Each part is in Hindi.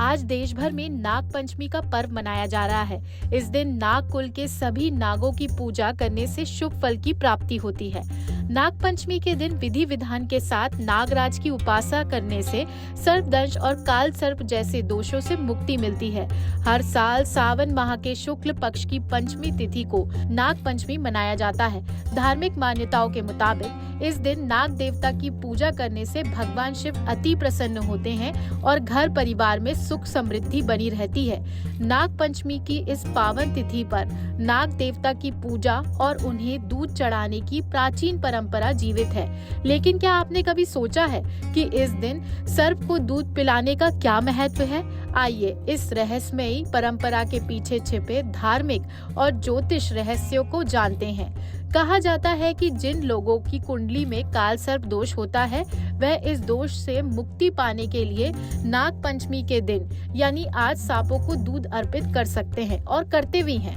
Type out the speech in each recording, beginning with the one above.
आज देश भर में नाग पंचमी का पर्व मनाया जा रहा है। इस दिन नाग कुल के सभी नागों की पूजा करने से शुभ फल की प्राप्ति होती है। नाग पंचमी के दिन विधि विधान के साथ नागराज की उपासना करने से सर्पदंश और काल सर्प जैसे दोषों से मुक्ति मिलती है। हर साल सावन माह के शुक्ल पक्ष की पंचमी तिथि को नाग पंचमी मनाया जाता है। धार्मिक मान्यताओं के मुताबिक इस दिन नाग देवता की पूजा करने से भगवान शिव अति प्रसन्न होते हैं और घर परिवार में सुख समृद्धि बनी रहती है। नाग पंचमी की इस पावन तिथि पर नाग देवता की पूजा और उन्हें दूध चढ़ाने की प्राचीन परंपरा जीवित है। लेकिन क्या आपने कभी सोचा है कि इस दिन सर्प को दूध पिलाने का क्या महत्व है? आइए इस रहस्यमयी परंपरा के पीछे छिपे धार्मिक और ज्योतिष रहस्यों को जानते हैं। कहा जाता है कि जिन लोगों की कुंडली में काल सर्प दोष होता है, वह इस दोष से मुक्ति पाने के लिए नाग पंचमी के दिन यानी आज सांपों को दूध अर्पित कर सकते हैं और करते भी हैं।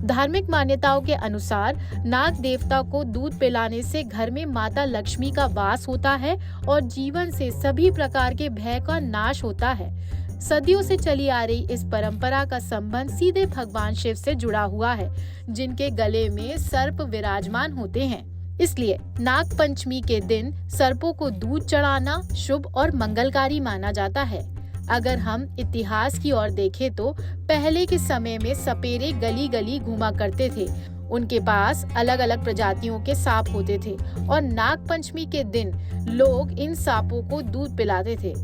धार्मिक मान्यताओं के अनुसार नाग देवता को दूध पिलाने से घर में माता लक्ष्मी का वास होता है और जीवन से सभी प्रकार के भय का नाश होता है। सदियों से चली आ रही इस परंपरा का संबंध सीधे भगवान शिव से जुड़ा हुआ है, जिनके गले में सर्प विराजमान होते हैं। इसलिए नाग पंचमी के दिन सर्पों को दूध चढ़ाना शुभ और मंगलकारी माना जाता है। अगर हम इतिहास की ओर देखें तो पहले के समय में सपेरे गली गली घूमा करते थे। उनके पास अलग अलग प्रजातियों के सांप होते थे और नाग पंचमी के दिन लोग इन सांपों को दूध पिलाते थे।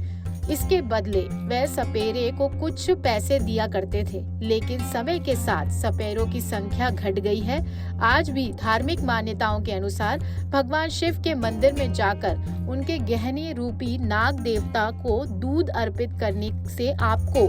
इसके बदले वह सपेरे को कुछ पैसे दिया करते थे, लेकिन समय के साथ सपेरों की संख्या घट गई है। आज भी धार्मिक मान्यताओं के अनुसार भगवान शिव के मंदिर में जाकर उनके गहने रूपी नाग देवता को दूध अर्पित करने से आपको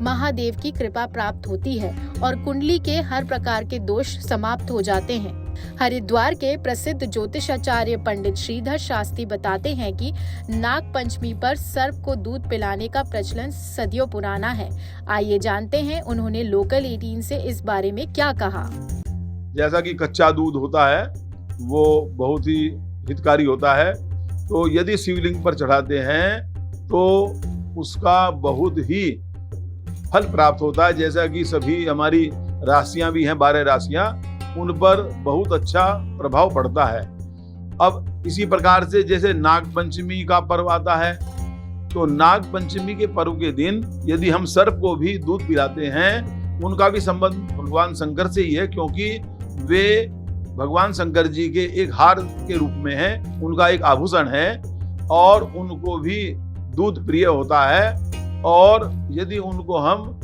महादेव की कृपा प्राप्त होती है और कुंडली के हर प्रकार के दोष समाप्त हो जाते हैं। हरिद्वार के प्रसिद्ध ज्योतिषाचार्य पंडित श्रीधर शास्त्री बताते हैं कि नाग पंचमी पर सर्प को दूध पिलाने का प्रचलन सदियों पुराना है। आइए जानते हैं उन्होंने लोकल 18 से इस बारे में क्या कहा। जैसा कि कच्चा दूध होता है वो बहुत ही हितकारी होता है, तो यदि शिवलिंग पर चढ़ाते हैं तो उसका बहुत ही फल प्राप्त होता है। जैसा कि सभी हमारी राशियां भी हैं, 12 राशियां, उन पर बहुत अच्छा प्रभाव पड़ता है। अब इसी प्रकार से जैसे नाग पंचमी का पर्व आता है, तो नाग पंचमी के पर्व के दिन यदि हम सर्प को भी दूध पिलाते हैं, उनका भी संबंध भगवान शंकर से ही है, क्योंकि वे भगवान शंकर जी के एक हार के रूप में है, उनका एक आभूषण है और उनको भी दूध प्रिय होता है। और यदि उनको हम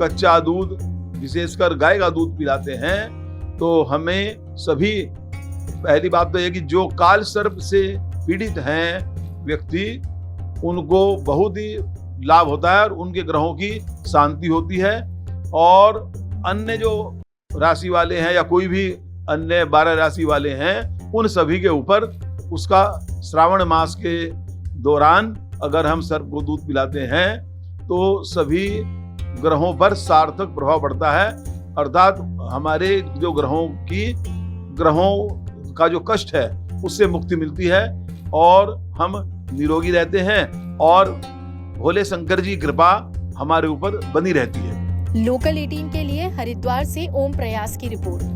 कच्चा दूध, विशेषकर गाय का दूध पिलाते हैं, तो हमें सभी, पहली बात तो यह कि जो काल सर्प से पीड़ित हैं व्यक्ति, उनको बहुत ही लाभ होता है और उनके ग्रहों की शांति होती है। और अन्य जो राशि वाले हैं या कोई भी अन्य 12 राशि वाले हैं, उन सभी के ऊपर उसका श्रावण मास के दौरान अगर हम सर्प को दूध पिलाते हैं तो सभी ग्रहों पर सार्थक प्रभाव पड़ता है, अर्थात हमारे जो ग्रहों का जो कष्ट है उससे मुक्ति मिलती है और हम निरोगी रहते हैं और भोले शंकर जी की कृपा हमारे ऊपर बनी रहती है। लोकल 18 के लिए हरिद्वार से ओम प्रयास की रिपोर्ट।